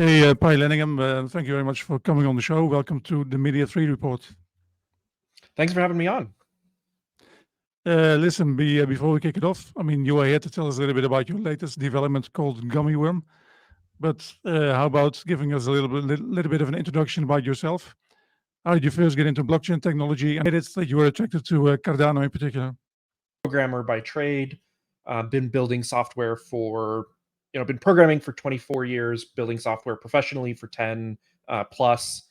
Hey, Pi Lanningham, thank you very much for coming on the show. Welcome to the Media 3 report. Thanks for having me on. Listen, before we kick it off, I mean, you are here to tell us a little bit about your latest development called Gummiworm. But how about giving us a little bit of an introduction about yourself? How did you first get into blockchain technology, and it's that you were attracted to Cardano in particular? Programmer by trade, been building software for, been programming for 24 years, building software professionally for 10 plus.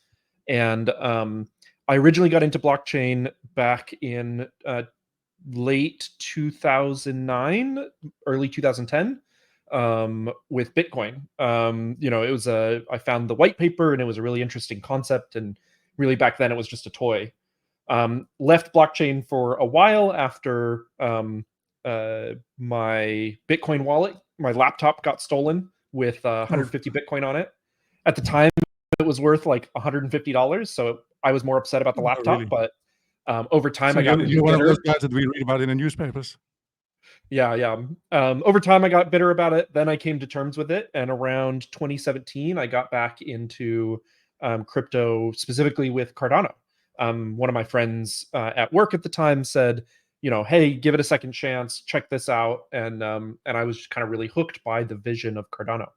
And I originally got into blockchain back in late 2009, early 2010. With Bitcoin. It was I found the white paper and it was a really interesting concept, and really back then it was just a toy. Left blockchain for a while after my Bitcoin wallet, my laptop got stolen with 150 Bitcoin on it. At the time, it was worth like $150, so I was more upset about the laptop. Really? But over time, So I got you're one of those guys that we read about in the newspapers. Yeah. Over time, I got bitter about it. Then I came to terms with it. And around 2017, I got back into crypto, specifically with Cardano. One of my friends at work at the time said, hey, give it a second chance, check this out. And I was kind of really hooked by the vision of Cardano.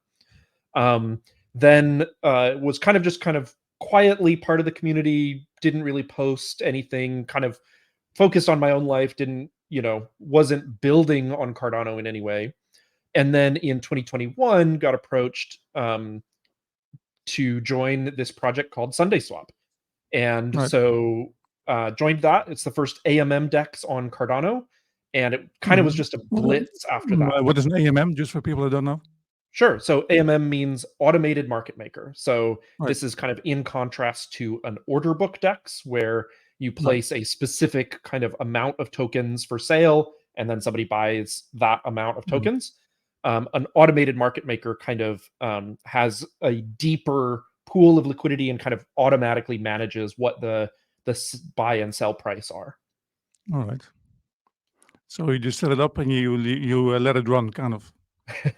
Then was kind of quietly part of the community, didn't really post anything, kind of focused on my own life, wasn't building on Cardano in any way. And then in 2021, got approached to join this project called SundaeSwap. And so joined that. It's the first AMM DEX on Cardano. And it kind of was just a blitz after that. What is an AMM, just for people that don't know? Sure. So AMM means automated market maker. So this is kind of in contrast to an order book DEX, where you place a specific kind of amount of tokens for sale, and then somebody buys that amount of tokens. An automated market maker kind of has a deeper pool of liquidity and kind of automatically manages what the buy and sell price are. All right. So you just set it up and you let it run, kind of.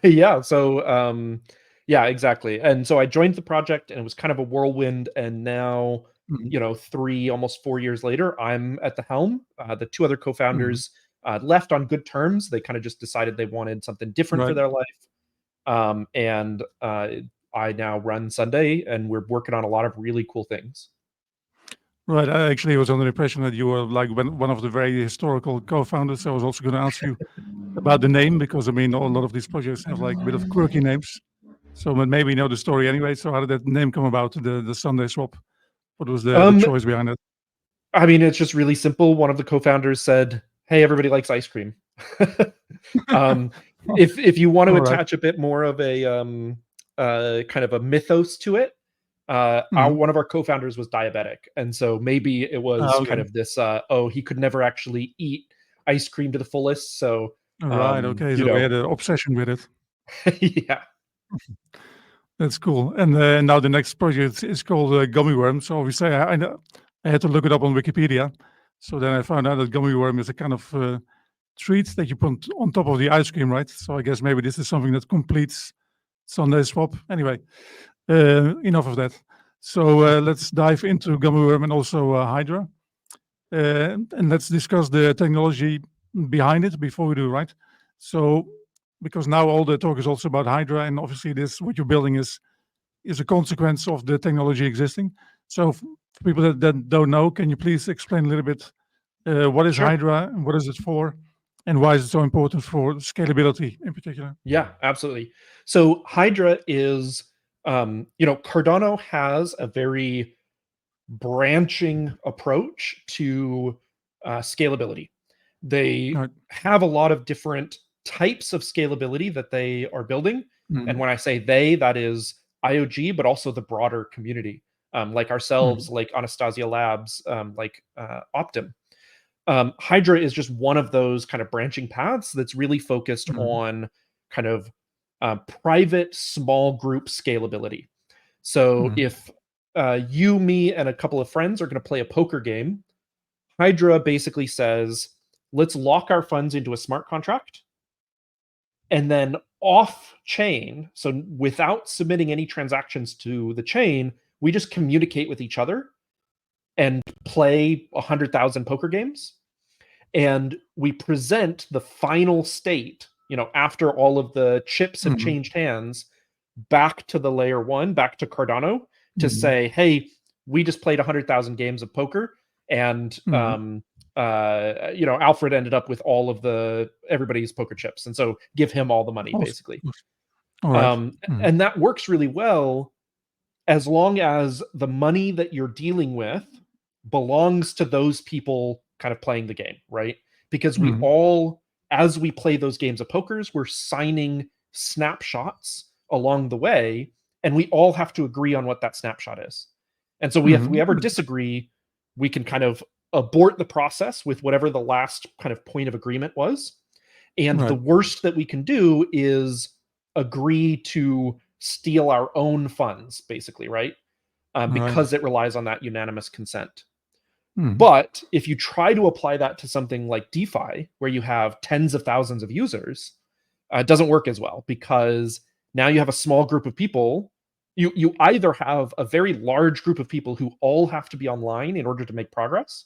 Yeah. So yeah, exactly. And so I joined the project, and it was kind of a whirlwind. And now, 3, almost 4 years later, I'm at the helm. The two other co-founders left on good terms. They kind of just decided they wanted something different for their life. And I now run Sundae, and we're working on a lot of really cool things. Right. I actually was under the impression that you were like one of the very historical co-founders. I was also going to ask you about the name, because I mean, a lot of these projects have like a bit of quirky names. So maybe you know the story anyway. So how did that name come about, the SundaeSwap? What was the choice behind it? I mean, it's just really simple. One of the co-founders said, "Hey, everybody likes ice cream." If you want to attach a bit more of a kind of a mythos to it, one of our co-founders was diabetic, and so maybe it was kind of this. He could never actually eat ice cream to the fullest. So okay. So we had an obsession with it. Yeah. That's cool. And now the next project is called Gummiworm. So obviously I had to look it up on Wikipedia. So then I found out that Gummiworm is a kind of treat that you put on top of the ice cream, right? So I guess maybe this is something that completes SundaeSwap. Anyway, enough of that. So let's dive into Gummiworm and also Hydra. And let's discuss the technology behind it before we do, right? So, because now all the talk is also about Hydra, and obviously what you're building is a consequence of the technology existing. So for people that don't know, can you please explain a little bit what is Hydra, and what is it for, and why is it so important for scalability in particular? Yeah, absolutely. So Hydra is, Cardano has a very branching approach to scalability. They have a lot of different types of scalability that they are building. And when I say they, that is IOG, but also the broader community, like ourselves, like Anastasia Labs, like Optim. Hydra is just one of those kind of branching paths that's really focused on kind of private small group scalability. So if you, me, and a couple of friends are going to play a poker game, Hydra basically says, let's lock our funds into a smart contract. And then off chain, so without submitting any transactions to the chain, we just communicate with each other and play 100,000 poker games. And we present the final state, after all of the chips have changed hands, back to the layer one, back to Cardano, to say, hey, we just played 100,000 games of poker, and Alfred ended up with all of everybody's poker chips, and so give him all the money, basically. All right. And that works really well as long as the money that you're dealing with belongs to those people kind of playing the game, right? Because we all, as we play those games of pokers, we're signing snapshots along the way, and we all have to agree on what that snapshot is. And so if we ever disagree, we can kind of abort the process with whatever the last kind of point of agreement was. And the worst that we can do is agree to steal our own funds, basically, right? Because it relies on that unanimous consent. But if you try to apply that to something like DeFi, where you have tens of thousands of users, it doesn't work as well, because now you have a small group of people. You either have a very large group of people who all have to be online in order to make progress,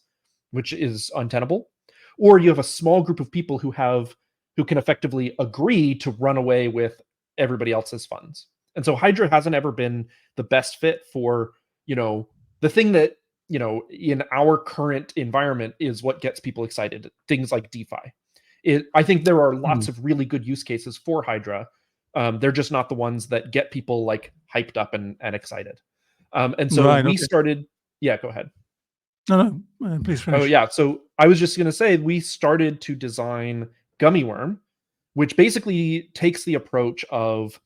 which is untenable, or you have a small group of people who can effectively agree to run away with everybody else's funds. And so Hydra hasn't ever been the best fit for, the thing that, in our current environment is what gets people excited, things like DeFi. I think there are lots of really good use cases for Hydra. They're just not the ones that get people like hyped up and excited. And so we started. Yeah, go ahead. No, please finish. Oh yeah. So I was just going to say, we started to design Gummiworm, which basically takes the approach of,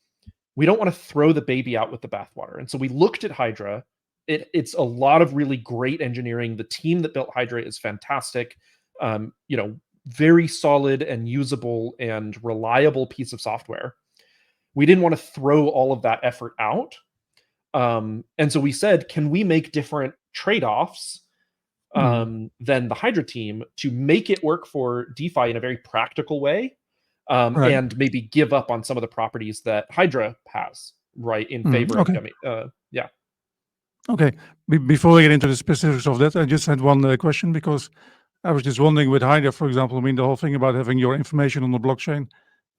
we don't want to throw the baby out with the bathwater. And so we looked at Hydra. It's a lot of really great engineering. The team that built Hydra is fantastic. Very solid and usable and reliable piece of software. We didn't want to throw all of that effort out. And so we said, can we make different trade-offs than the Hydra team to make it work for DeFi in a very practical way, and maybe give up on some of the properties that Hydra has, right, in favor of Gummy. Yeah. Okay. Before we get into the specifics of that, I just had one question, because I was just wondering with Hydra, for example, the whole thing about having your information on the blockchain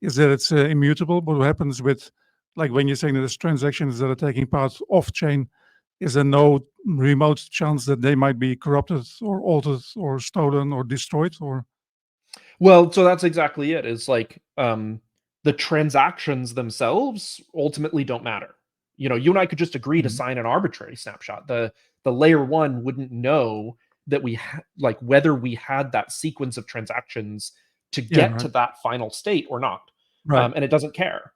is that it's immutable. But what happens with, like, when you're saying that there's transactions that are taking part off-chain, is there no remote chance that they might be corrupted or altered or stolen or destroyed? Or well, so that's exactly it. Is like the transactions themselves ultimately don't matter. You and I could just agree to sign an arbitrary snapshot. The layer one wouldn't know that whether we had that sequence of transactions to get to that final state or not. And it doesn't care.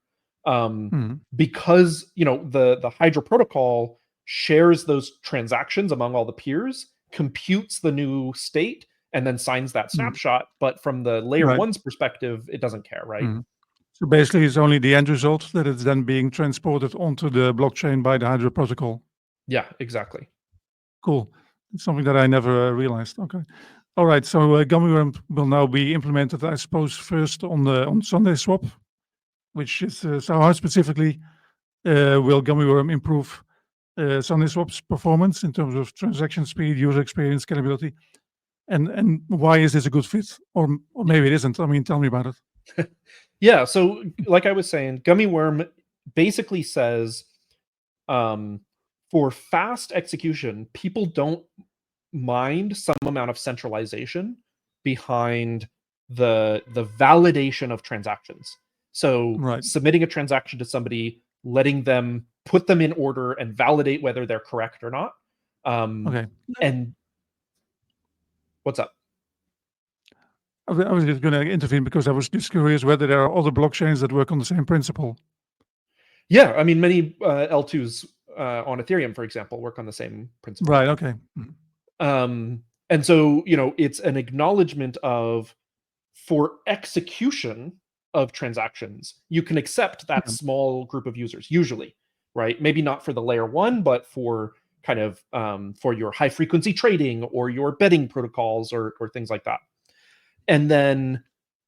Because the Hydra protocol shares those transactions among all the peers, computes the new state, and then signs that snapshot. But from the layer one's perspective, it doesn't care, right? So basically, it's only the end result that it's then being transported onto the blockchain by the Hydra protocol. Yeah, exactly. Cool. It's something that I never realized. Okay. All right. So Gummiworm will now be implemented, I suppose, first on SundaeSwap, which is so how specifically will Gummiworm improve SundaeSwap's performance in terms of transaction speed, user experience, scalability, and why is this a good fit, or maybe it isn't? I mean, tell me about it. Yeah. So, like I was saying, Gummiworm basically says, for fast execution, people don't mind some amount of centralization behind the validation of transactions. So submitting a transaction to somebody, letting them put them in order and validate whether they're correct or not. And what's up? I was just going to intervene because I was just curious whether there are other blockchains that work on the same principle. Yeah, I mean, many L2s on Ethereum, for example, work on the same principle. Right. Okay. And so, it's an acknowledgement of, for execution of transactions, you can accept that small group of users, usually, right? Maybe not for the layer one, but for kind of for your high frequency trading or your betting protocols or things like that. And then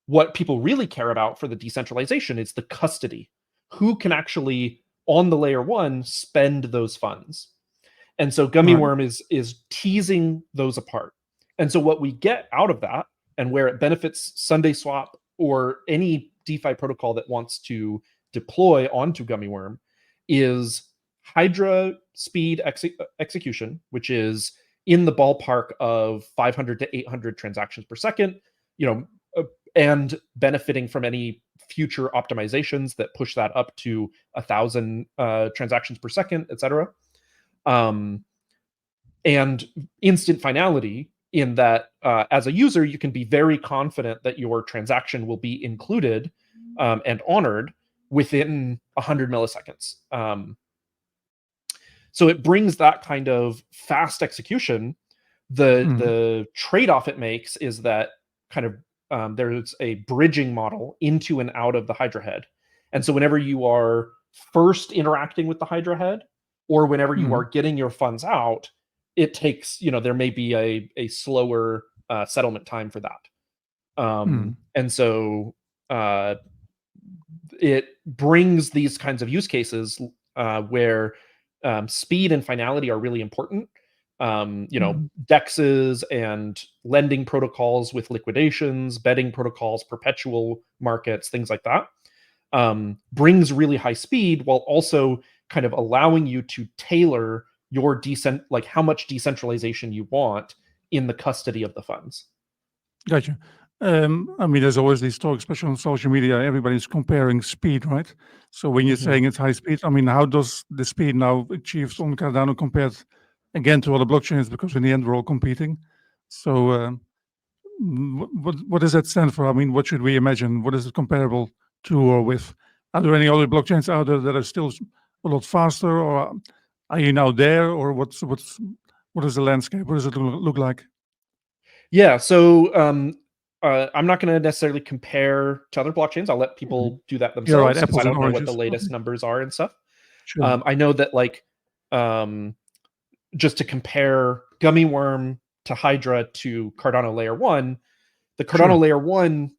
what people really care about for the decentralization is the custody. Who can actually, on the layer one, spend those funds? And so Gummiworm is teasing those apart. And so what we get out of that, and where it benefits SundaeSwap or any DeFi protocol that wants to deploy onto Gummiworm, is Hydra speed execution, which is in the ballpark of 500 to 800 transactions per second, and benefiting from any future optimizations that push that up to 1,000 transactions per second, etc. And instant finality, in that as a user, you can be very confident that your transaction will be included and honored within 100 milliseconds. So it brings that kind of fast execution. The trade-off it makes is that kind of there's a bridging model into and out of the Hydra head. And so whenever you are first interacting with the Hydra head, or whenever you are getting your funds out, it takes, there may be a slower settlement time for that. And so it brings these kinds of use cases where speed and finality are really important. DEXs and lending protocols with liquidations, betting protocols, perpetual markets, things like that, brings really high speed, while also kind of allowing you to tailor your how much decentralization you want in the custody of the funds. Gotcha. I mean, there's always these talks, especially on social media, everybody's comparing speed, right? So when you're saying it's high speed, I mean, how does the speed now achieved on Cardano compared, again, to other blockchains? Because in the end, we're all competing. So what does that stand for? I mean, what should we imagine? What is it comparable to or with? Are there any other blockchains out there that are still a lot faster, or are you now there, or what is the landscape? What does it look like? Yeah, so I'm not going to necessarily compare to other blockchains. I'll let people do that themselves. You're right, because I apples and don't know what the oranges. latest Okay. numbers are and stuff. Sure. I know that, like, just to compare Gummiworm to Hydra to Cardano Layer 1, the Cardano Layer 1,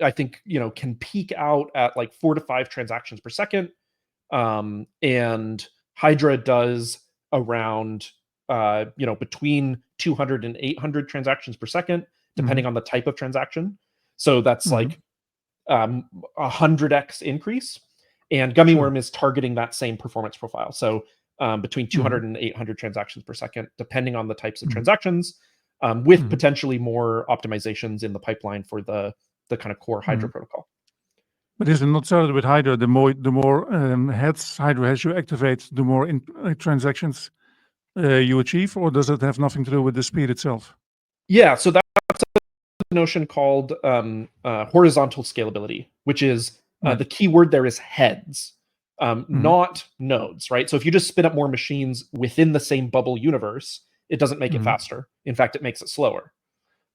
I think, can peak out at like 4 to 5 transactions per second. And Hydra does around, between 200 and 800 transactions per second, depending on the type of transaction. So that's like 100x increase. And Gummiworm is targeting that same performance profile. So between 200 and 800 transactions per second, depending on the types of transactions, with potentially more optimizations in the pipeline for the kind of core Hydra protocol. But is it not so that with Hydra, the more heads Hydra has you activate, the more transactions you achieve, or does it have nothing to do with the speed itself? Yeah, so that's a notion called horizontal scalability, which is the key word there is heads, not nodes, right? So if you just spin up more machines within the same bubble universe, it doesn't make it faster. In fact, it makes it slower.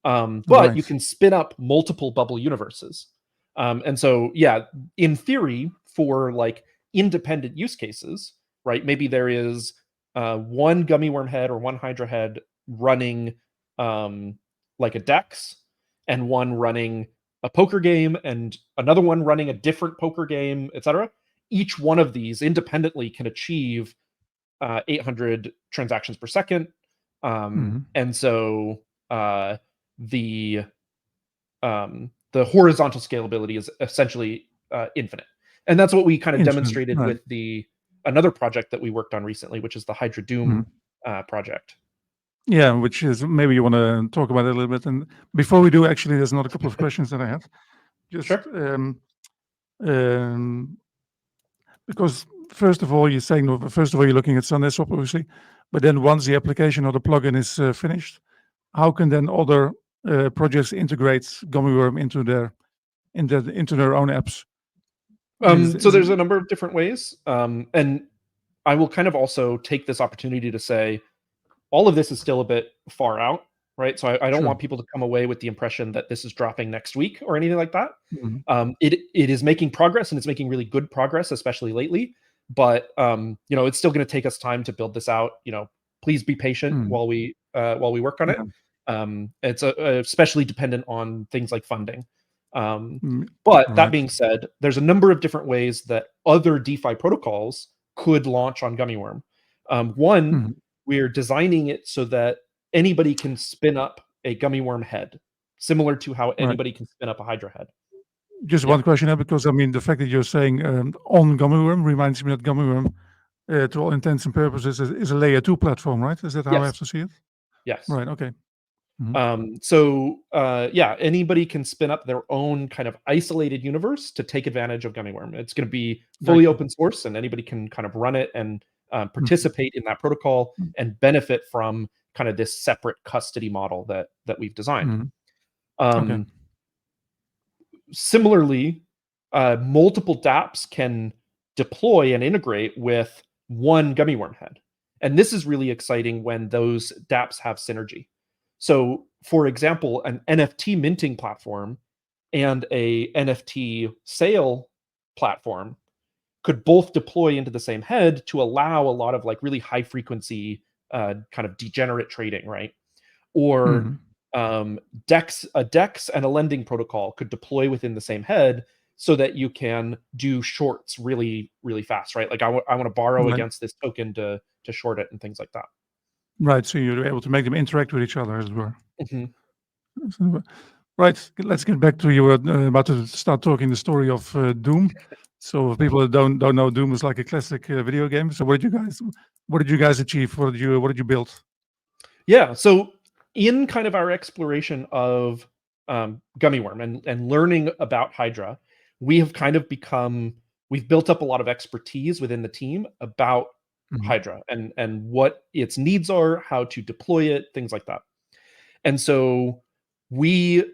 But you can spin up multiple bubble universes. And so, yeah, in theory, for like independent use cases, right? Maybe there is one Gummiworm head or one Hydra head running like a DEX, and one running a poker game, and another one running a different poker game, etc. Each one of these independently can achieve 800 transactions per second. And so the horizontal scalability is essentially infinite. And that's what we kind of demonstrated with another project that we worked on recently, which is the Hydra Doom project. Yeah, which is, maybe you want to talk about it a little bit. And before we do, actually, there's another couple of questions that I have. Just because first of all, you're saying, you're looking at SundaeSwap, obviously, but then once the application or the plugin is finished, how can then other projects integrate Gummiworm into their own apps? So there's a number of different ways, and I will kind of also take this opportunity to say all of this is still a bit far out, right? So I don't want people to come away with the impression that this is dropping next week or anything like that. It is making progress, and it's making really good progress, especially lately. But it's still going to take us time to build this out. Please be patient while we work on it. It's especially dependent on things like funding. But that Right. being said, there's a number of different ways that other DeFi protocols could launch on Gummiworm. One, Mhm. we're designing it so that anybody can spin up a Gummiworm head, similar to how Right. anybody can spin up a Hydra head. Just Yeah. one question there, because I mean, the fact that you're saying on Gummiworm reminds me that Gummiworm, to all intents and purposes, is a layer 2 platform, right? Is that how I Yes. have to see it? Yes. Right. Okay. Mhm. Yeah, anybody can spin up their own kind of isolated universe to take advantage of Gummiworm. It's going to be fully Gotcha. open source, and anybody can kind of run it and Mhm. participate in that protocol and benefit from kind of this separate custody model that we've designed. Mhm. Okay. Um, Similarly, multiple dApps can deploy and integrate with one Gummiworm head. And this is really exciting when those dApps have synergy. So, for example, an NFT minting platform and a NFT sale platform could both deploy into the same head to allow a lot of like really high frequency kind of degenerate trading, right? Or Mhm. a dex and a lending protocol could deploy within the same head so that you can do shorts really really fast, right? Like I want to borrow Right. against this token to short it and things like that. Right. So you're able to make them interact with each other, as it were. Mhm. So, right. Let's get back to you were about to start talking the story of Doom. So for people that don't know, Doom is like a classic video game. So what did you guys achieve? What did you build? Yeah, so in kind of our exploration of Gummiworm and learning about Hydra, we have kind of we've built up a lot of expertise within the team about Mhm. Hydra and what its needs are, how to deploy it, things like that. And so we,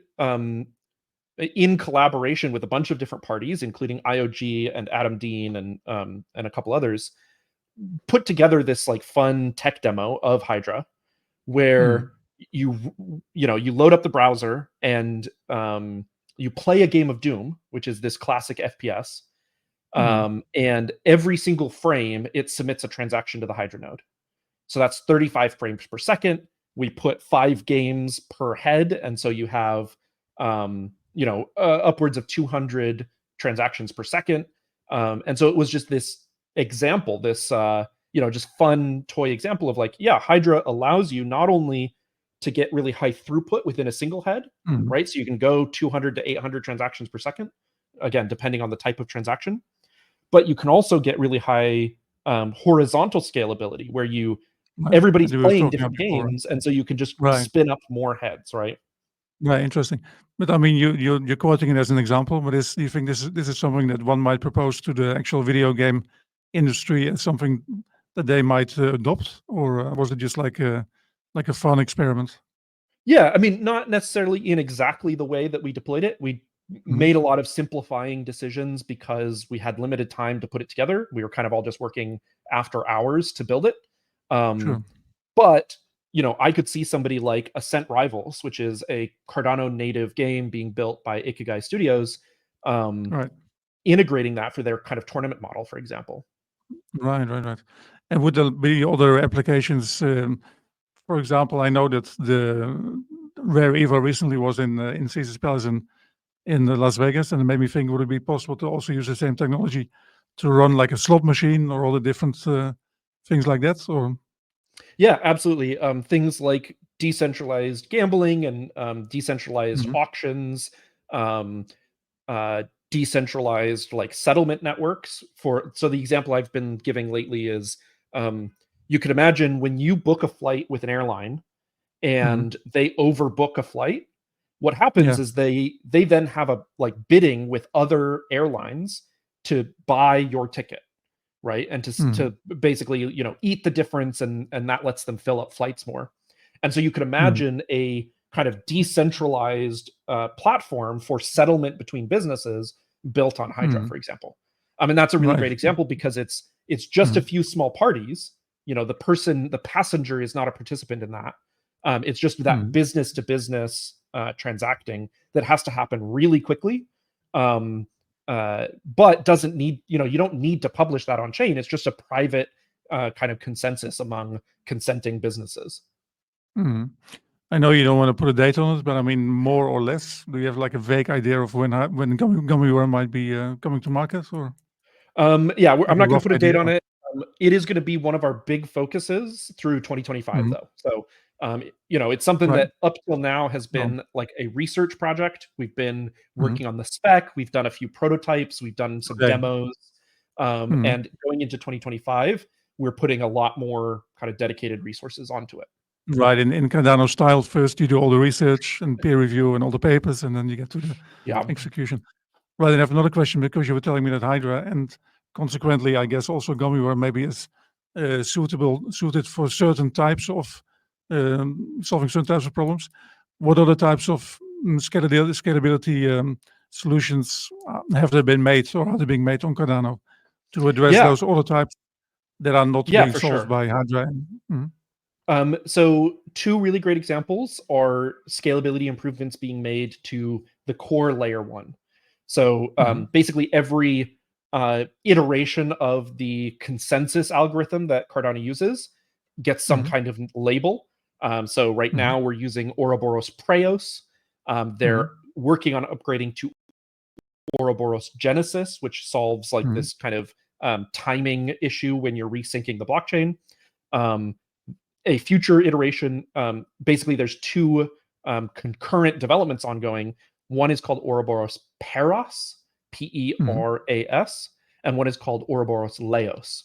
in collaboration with a bunch of different parties, including IOG and Adam Dean and a couple others, put together this like fun tech demo of Hydra where Mhm. you you load up the browser and you play a game of Doom, which is this classic FPS. Mhm. And every single frame, it submits a transaction to the Hydra node. So that's 35 frames per second. We put 5 games per head, and so you have upwards of 200 transactions per second. And so it was just this example, this just fun toy example of like, yeah, Hydra allows you not only to get really high throughput within a single head, Mhm. right? So you can go 200 to 800 transactions per second, again, depending on the type of transaction, but you can also get really high horizontal scalability where Right. everybody's And we were playing talking about different before. games, and so you can just Right. spin up more heads, right? Right. Interesting. But I mean, you're quoting it as an example, but do you think this is something that one might propose to the actual video game industry as something that they might adopt, or was it just like a fun experiment? Yeah, I mean, not necessarily in exactly the way that we deployed it. We Mhm. made a lot of simplifying decisions because we had limited time to put it together. We were kind of all just working after hours to build it. Um, Sure. but I could see somebody like Ascent Rivals, which is a Cardano native game being built by Ikigai Studios, um, Right. integrating that for their kind of tournament model, for example. Right. Right. Right. And would there be other applications? For example, I know that the Rare Evo recently was in Caesar's Palace in Las Vegas, and it made me think: would it be possible to also use the same technology to run like a slot machine or all the different things like that? Or Yeah, absolutely. Things like decentralized gambling and decentralized Mhm. auctions, um, decentralized like settlement networks. So the example I've been giving lately is um, you could imagine when you book a flight with an airline Mhm. and they overbook a flight, what Yeah. happens is they then have a like bidding with other airlines to buy your ticket, right? And Mhm. to basically eat the difference, and that lets them fill up flights more. And so you could Mhm. imagine a kind of decentralized platform for settlement between businesses built on Hydra, Mhm. for example. I mean, that's a really Right. great example because it's just a Mhm. few small parties. The passenger is not a participant in that. It's just that Mhm. business to business transacting that has to happen really quickly. Um, but doesn't need, you don't need to publish that on chain. It's just a private kind of consensus among consenting businesses. Mhm. I know you don't want to put a date on it, but I mean, more or less, do you have like a vague idea of when Gummiworm might be coming to market, or Yeah, like I'm a not going rough to put a date idea? on it. It is going to be one of our big focuses through 2025, Mhm. though. So, it's something Right. that up till now has No. been like a research project. We've been Mhm. working on the spec. We've done a few prototypes. We've done some Okay. demos. Mhm. And going into 2025, we're putting a lot more kind of dedicated resources onto it. Right. In Cardano style, first you do all the research and peer review and all the papers, and then you get to the Yeah. execution. Right. And I have another question, because you were telling me that Hydra, and consequently, I guess also Gummiworm maybe is suited for certain types of solving certain types of problems. What other types of scalability solutions have there been made, or are they being made on Cardano to address Yeah. those other types that are not Yeah, being for solved sure. by Hydra? Mhm. So two really great examples are scalability improvements being made to the core layer one. So Mhm. basically every iteration of the consensus algorithm that Cardano uses gets some Mhm. kind of label. So right Mhm. now we're using Ouroboros Preos. They're Mhm. working on upgrading to Ouroboros Genesis, which solves like Mhm. this kind of timing issue when you're resyncing the blockchain. Um, a future iteration, basically there's two concurrent developments ongoing. One is called Ouroboros Peras, Mhm. Peras, and one is called Ouroboros Leos.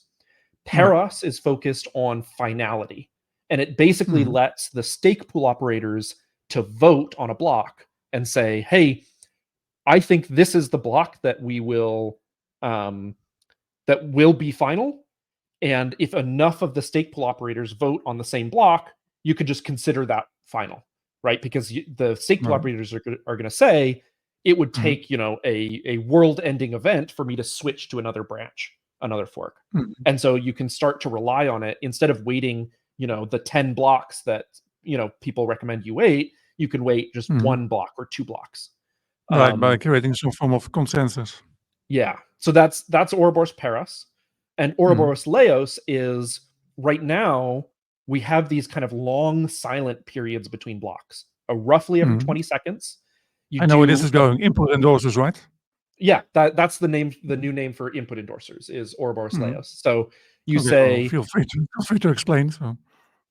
Right. Peras is focused on finality, and it basically Mhm. lets the stake pool operators to vote on a block and say, hey, I think this is the block that um, will be final, and if enough of the stake pool operators vote on the same block, you could just consider that final, right? Because the stake pool Right. operators are going to say it would Mhm. take a world ending event for me to switch to another branch, another fork, Mhm. and so you can start to rely on it instead of waiting. The 10 blocks that people recommend you wait. You can wait just Mhm. one block or two blocks. Right, by Um, creating some form of consensus. yeah. So that's Ouroboros Peras. And Mhm. Ouroboros Leos is right now we have these kind of long silent periods between blocks. Roughly every Mhm. 20 seconds, you I know where this do is going. Input endorsers, right? yeah, that's the name, the Mhm. new name for input endorsers is Ouroboros Mhm. Leos. So you Okay, well, say, feel free to explain. So,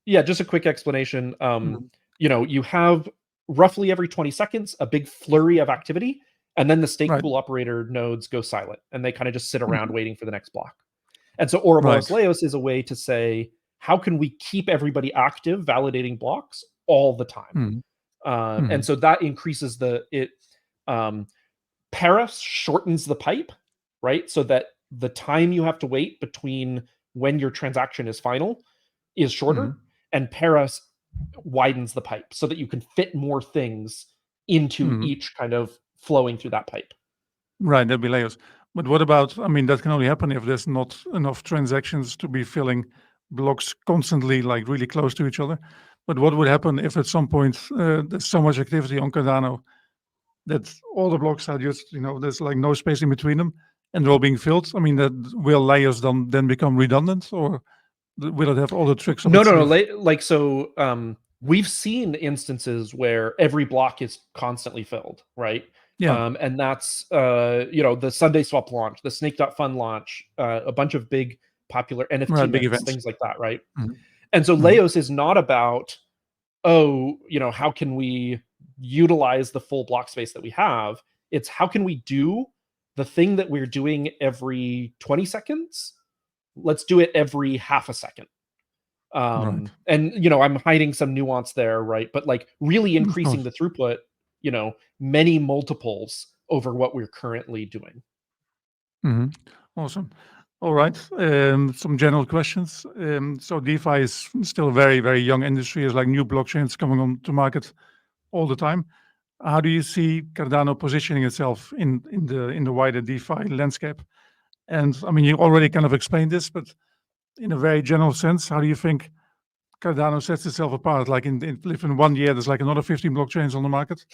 yeah, just a quick explanation. mhm. You have roughly every 20 seconds a big flurry of activity, and then the stake Right. pool operator nodes go silent and they kind of just sit around Mhm. waiting for the next block. And so Ouroboros Right. Leos is a way to say, how can we keep everybody active, validating blocks all the time? Mhm. And Mhm. so that increases um, Paris shortens the pipe, right? So that the time you have to wait between when your transaction is final is shorter, Mhm. and Paris widens the pipe so that you can fit more things into Mhm. each kind of flowing through that pipe. Right, there'll be layers. But what about, I mean, that can only happen if there's not enough transactions to be filling blocks constantly, like really close to each other. But what would happen if at some point there's so much activity on Cardano that all the blocks are just, there's like no space in between them and they're all being filled? I mean, that will layers then become redundant, or will it have all the tricks up No, its no, no. sleeve? Like so, we've seen instances where every block is constantly filled, right? Yeah, And that's the SundaeSwap launch, the Snake.fun launch, a bunch of big popular NFT right, big mints, events. things like that, right? Mhm. And so Mhm. Leos is not about, oh, how can we utilize the full block space that we have? It's how can we do the thing that we're doing every 20 seconds? Let's do it every half a second. Right. And I'm hiding some nuance there, right? But like really Of increasing course. the throughput, many multiples over what we're currently doing. Mhm. Awesome. All right. Some general questions. So DeFi is still a very, very young industry. There's like new blockchains coming on to market all the time. How do you see Cardano positioning itself in the wider DeFi landscape? And I mean, you already kind of explained this, but in a very general sense, how do you think Cardano sets itself apart? Like if in 1 year there's like another 15 blockchains on the market,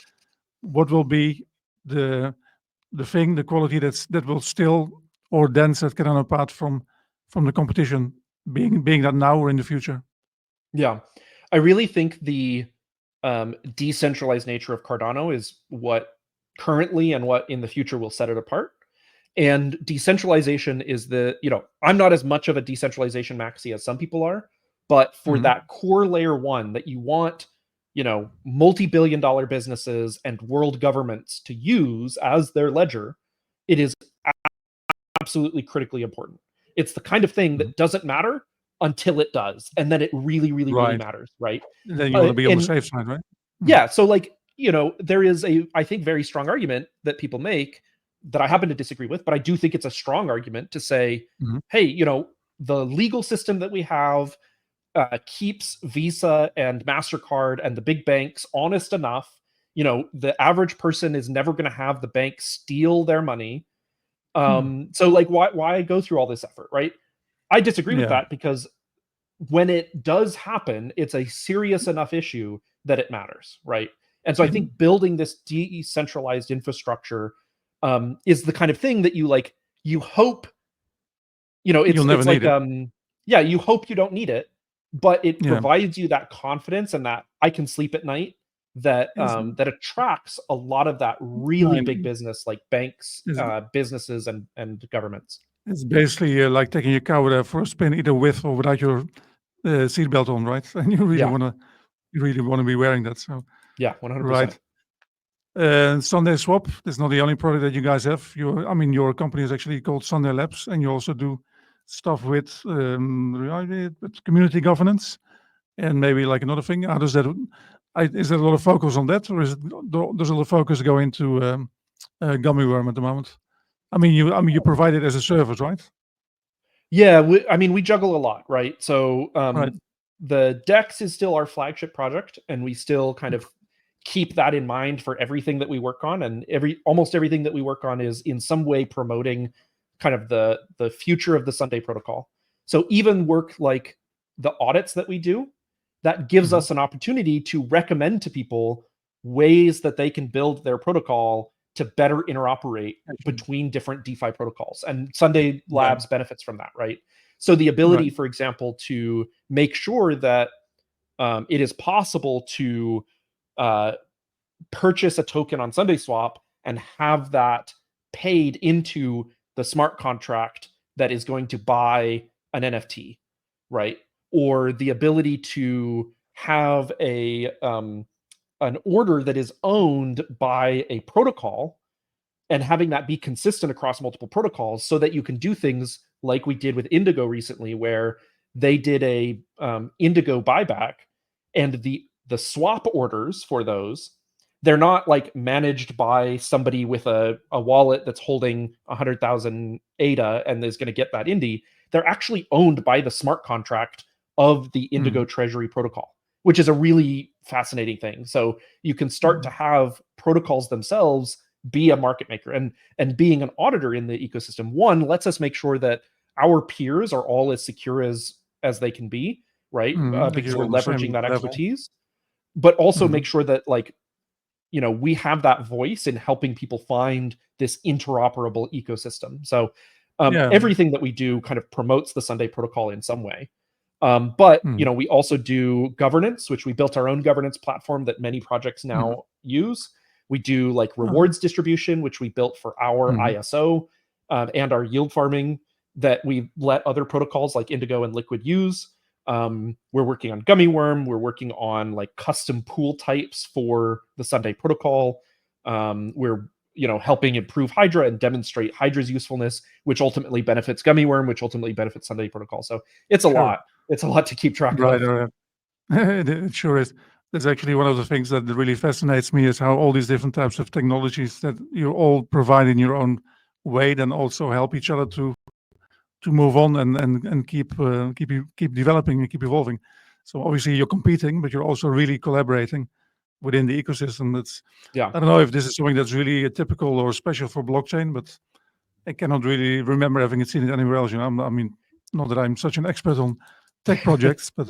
what will be the the quality that will still or then set Cardano apart from the competition, being that now or in the future? Yeah. I really think the decentralized nature of Cardano is what currently and what in the future will set it apart. And decentralization is I'm not as much of a decentralization maxi as some people are, but for that core layer one that you want, multi-billion-dollar businesses and world governments to use as their ledger, it is absolutely critically important. It's the kind of thing that doesn't matter until it does, and then it really, really, really matters, right? Then you want to be on the safe side, right? Yeah, so there is I think, very strong argument that people make that I happen to disagree with, but I do think it's a strong argument to say, hey, the legal system that we have keeps Visa and MasterCard and the big banks honest enough. The average person is never going to have the bank steal their money. So why go through all this effort, right? I disagree with that, because when it does happen, it's a serious enough issue that it matters, right? And so I think building this decentralized infrastructure is the kind of thing that you hope, it's like, you hope you don't need it, but it provides you that confidence and that I can sleep at night, that that attracts a lot of that really big business, like banks, businesses, and governments. It's basically like taking your car for a spin, either with or without your seatbelt on, right? And you really want to be wearing that. So yeah, 100%. Right. SundaeSwap is not the only product that you guys have. Your company is actually called Sundae Labs, and you also do stuff with community governance, and maybe like another thing. How does that? Is there a lot of focus on that, or does a lot of focus go into Gummiworm at the moment? You provide it as a service, right? Yeah, we juggle a lot, right? So Right. the DEX is still our flagship project, and we still kind of keep that in mind for everything that we work on. And almost everything that we work on is in some way promoting kind of the future of the Sundae protocol. So even work like the audits that we do, that gives us an opportunity to recommend to people ways that they can build their protocol to better interoperate between different DeFi protocols. And Sundae Labs benefits from that, right? So the ability, for example, to make sure that it is possible to purchase a token on SundaeSwap and have that paid into the smart contract that is going to buy an NFT, right? Or the ability to have an order that is owned by a protocol, and having that be consistent across multiple protocols, so that you can do things like we did with Indigo recently, where they did a Indigo buyback, and the swap orders for those, they're not like managed by somebody with a wallet that's holding 100,000 ADA and is going to get that Indy. They're actually owned by the smart contract of the Indigo Treasury protocol, which is a really fascinating thing. So you can start to have protocols themselves be a market maker, and being an auditor in the ecosystem, one, lets us make sure that our peers are all as secure as they can be, right? Because we're leveraging that expertise, but also make sure that we have that voice in helping people find this interoperable ecosystem. So everything that we do kind of promotes the Sundae protocol in some way. But we also do governance, which we built our own governance platform that many projects now use. We do rewards distribution, which we built for our ISO and our yield farming that we let other protocols like Indigo and Liquid use. We're working on Gummiworm. We're working on custom pool types for the Sundae protocol. We're helping improve Hydra and demonstrate Hydra's usefulness, which ultimately benefits Gummiworm, which ultimately benefits Sundae protocol. So it's a lot. It's a lot to keep track of. It sure is. That's actually one of the things that really fascinates me, is how all these different types of technologies that you all provide in your own way then also help each other to move on and keep developing and keep evolving. So obviously you're competing, but you're also really collaborating within the ecosystem. I don't know if this is something that's really typical or special for blockchain, but I cannot really remember having seen it anywhere else. Not that I'm such an expert on tech projects, but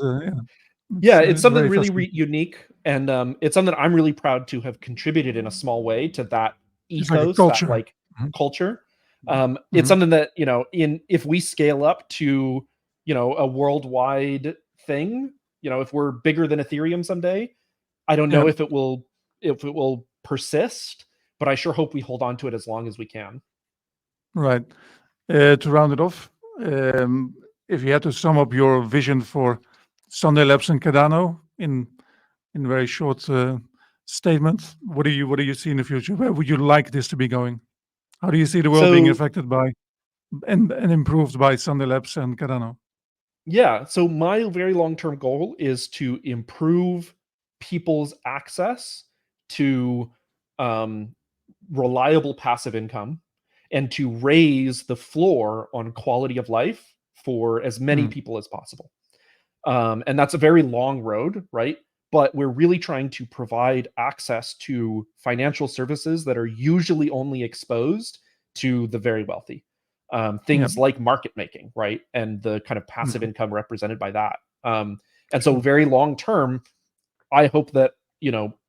it's something really unique, and it's something I'm really proud to have contributed in a small way to that ethos, that culture. It's something that if we scale up to a worldwide thing, if we're bigger than Ethereum someday, I don't know Yeah. if it will persist, but I sure hope we hold on to it as long as we can. Right. To round it off, if you had to sum up your vision for Sundae Labs and Cardano in very short statement, what do you see in the future? Where would you like this to be going? How do you see the world being So affected by and improved by Sundae Labs and Cardano? yeah, so my very long-term goal is to improve people's access to reliable passive income and to raise the floor on quality of life for as many Hmm. people as possible. And that's a very long road, right? But we're really trying to provide access to financial services that are usually only exposed to the very wealthy. Yeah. Things like market making, right? And the kind of passive Mhm. income represented by that. And so Sure. very long term, I hope that,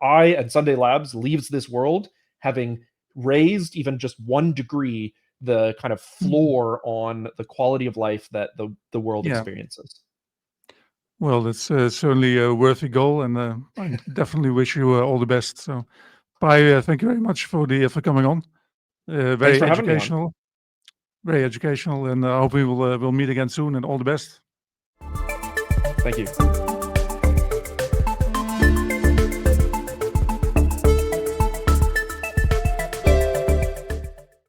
I and Sundae Labs leaves this world having raised even just 1 degree the kind of Mhm. floor on the quality of life that the world Yeah. experiences. Well, that's certainly a worthy goal, and I definitely wish you all the best. So, Pi, thank you very much for coming on. Thanks for having me on. Very educational, and I hope we will meet again soon. And all the best. Thank you.